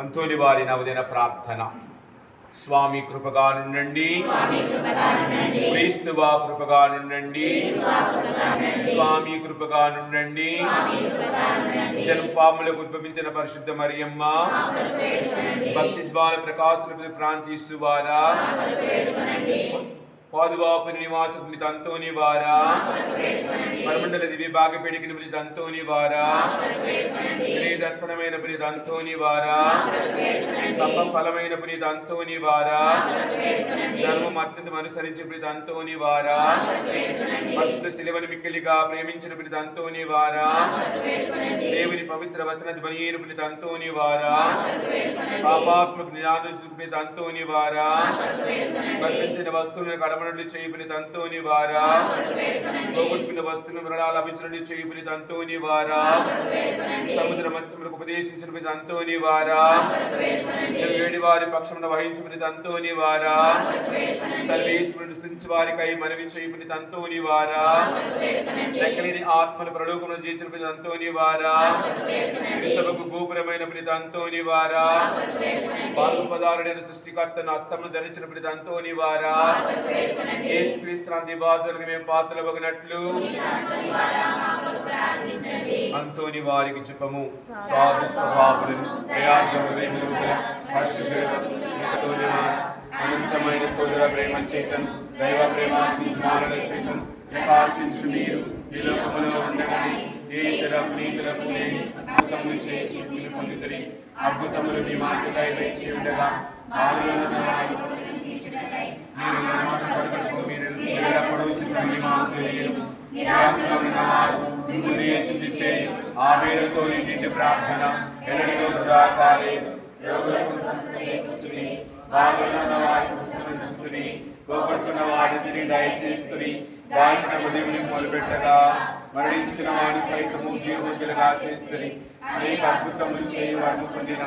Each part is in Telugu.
అంతోని వారి నవదిన ప్రార్థన. స్వామి కృపగా నుండండి, క్రీస్తువా కృపగా నుండండి, స్వామి కృపగా నుండండి. జన్మపాములకు ఉద్భవించిన పరిశుద్ధ మరియమ్మ, భక్తి జ్వాల ప్రకాశుల ఫ్రాన్సిస్ వారా, పాదువాపుని నివాస పునిత అంతోని వారా, పరమండల దివ్య భాగపేడికిన పునిత అంతోని వారా, దర్పణమైన పునిత అంతోని వారా, తప్ప ఫలమైన పునిత అంతోని వారా, ధర్మం అత్యంతం అనుసరించి పునిత అంతోని వారా, పరిశుద్ధ శిలువను మిక్కిలిగా ప్రేమించిన పునిత అంతోని వారా, దేవుని పవిత్ర వచన ధ్వనియైన పునిత అంతోని వారా, పాపాత్మక జ్ఞానస్తుల పునిత అంతోని వారా, వర్తించిన వస్తువులను కడమనులు చేయుని తంతోని వారా, పోగొట్టుకున్న వస్తువులను మరణాలు లభించడం చేయుని తంతోని వారా, సముద్ర మత్స్యములకు ఉపదేశించిన తంతోని వారా, వేడి వారి పక్షమున వహించుకుని తంతోని వారా, సర్వేశ్వరుని స్థించి వారికై మనవి చేయుని తంతోని వారా, లెక్కలేని ఆత్మను ప్రలోకమును చేసిన తంతోని వారా, సభకు గోపురమైన తంతోని వారా, పాల్పదారుడైన సృష్టికర్తను అస్తమును ధరించిన తంతోని వారా, యేసుక్రీస్తు బాధలకు మేము పాత్రలవగినట్లు అంతోని వారికి చెప్పము. సాధు స్వభావులను అనంతమైన సోదర ప్రేమ చేతను, దైవ ప్రేమాత్మల చేతను ప్రకాశించు మీరు ఈ లోకములో ఉండగని ఏ ఇతర ప్రీతులకు లేని అద్భుతములు చేసి పొందుతరి. అద్భుతములు మీ మాటకై వేసి ఉండగా ఆ పేరుతో నిండి ప్రార్థన ఎన్నడూ వృధా కాలేదు. పోగొట్టుకున్న వాడిని దయచేస్తుంది. బాలిన ఉదయం మొదలుపెట్టగా మరణించిన వాడిని సైతము జీవవంతులుగా చేస్తుంది. అనేక అద్భుతములు చేయి వారిని పొందిన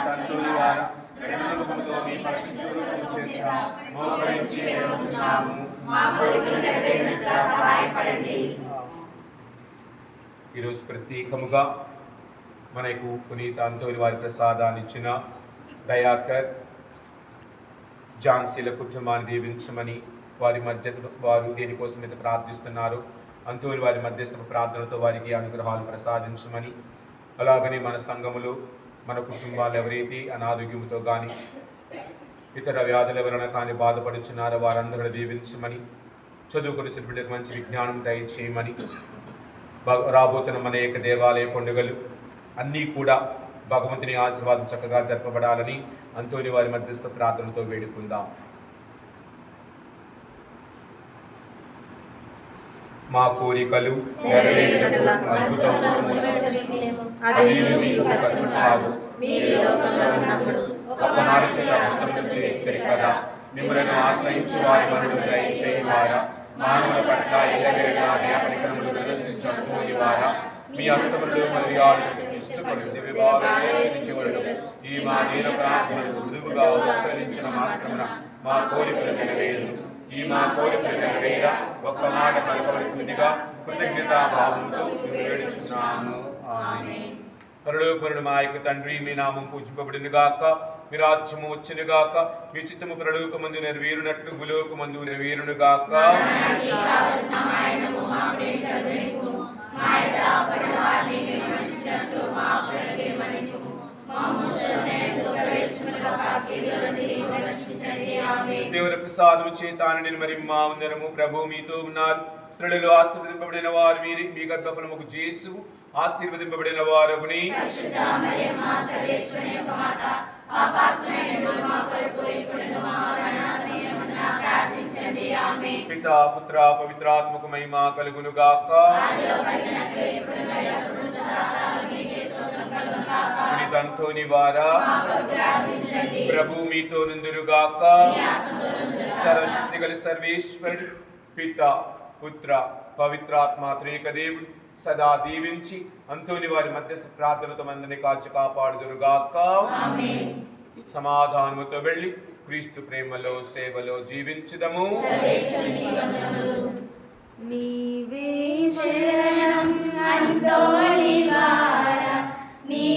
తంతోని వారా, ఈరోజు ప్రత్యేకముగా మనకు పునీత అంతోని వారి ప్రసాదాన్ని ఇచ్చిన దయాకర్ ఝాన్సీల కుటుంబాన్ని దీవించమని వారు దేనికోసం అయితే ప్రార్థిస్తున్నారు. అంతోని వారి మధ్యస్థ ప్రార్థనతో వారికి అనుగ్రహాలు ప్రసాదించమని, అలాగనే మన సంఘములు మన కుటుంబాలు ఎవరైతే అనారోగ్యంతో కానీ ఇతర వ్యాధుల వలన కానీ బాధపడుచున్నారో వారందరూ దీవించమని, చదువుకుని బిడ్డలకు మంచి విజ్ఞానం దయచేయమని, రాబోతున్న మన యొక్క దేవాలయ పండుగలు అన్నీ కూడా భగవంతుని ఆశీర్వాదం చక్కగా జరపబడాలని అంతోని వారి మధ్యస్థ ప్రార్థనతో వేడుకుందాం. మా కోరికలు కదా, మిమ్మల్ని ఆశ్రయించి వారి మనను దయచేయవారా, మానవుల పట్ల ఎల్లవేళ పరికరములు ప్రదర్శించకపోని వారా, మీ అస్తములు మర్యాదలకు ఇష్టపడి విభాగించబడు ఈ మా దీన ప్రార్థనలు గురువుగా ఉచ్చరించిన మాత్రమున మా కోరికలు నెరవేరు. ఈ మా కోరికలు నెరవేర ఒక్క మాట పలకవలసిందిగా కృతజ్ఞతాభావంతో వేడుచున్నాము. ఆమేన్. పరలోకమున మా యొక్క తండ్రి, మీ నామం పూజింపబడునుగాక, మీ రాజ్యము వచ్చునుగాక, మీ చిత్తము పరలోకమందు నెరవేరునట్లు భూలోకమందు నెరవేరునుగాక. దేవుని ప్రసాదము చేతానని మరి మా అందరము ప్రభు మీతో ఉన్నారు. స్త్రీలలో ఆశీర్వదింపబడిన వారు మీరు, మీ గర్భఫలముకు యేసు ఆశీర్వదింపబడిన వారగుని. పితా పుత్ర పవిత్రాత్మకు మహిమ కలుగునుగాక. పునీత అంతోని వారా, ప్రభు మీతో నుందురుగాక. సర్వశక్తి గల సర్వేశ్వరుడు పిత పుత్ర పవిత్రాత్మ త్రియేక దేవుడు సదా దీవించి అంతోని వారి మధ్యస్థ ప్రార్థనతో మందిని కాచి కాపాడుదురుగాక. సమాధానముతో వెళ్ళి క్రీస్తు ప్రేమలో సేవలో జీవించుదము. నీవే శరణం అంతోని వారా, నీ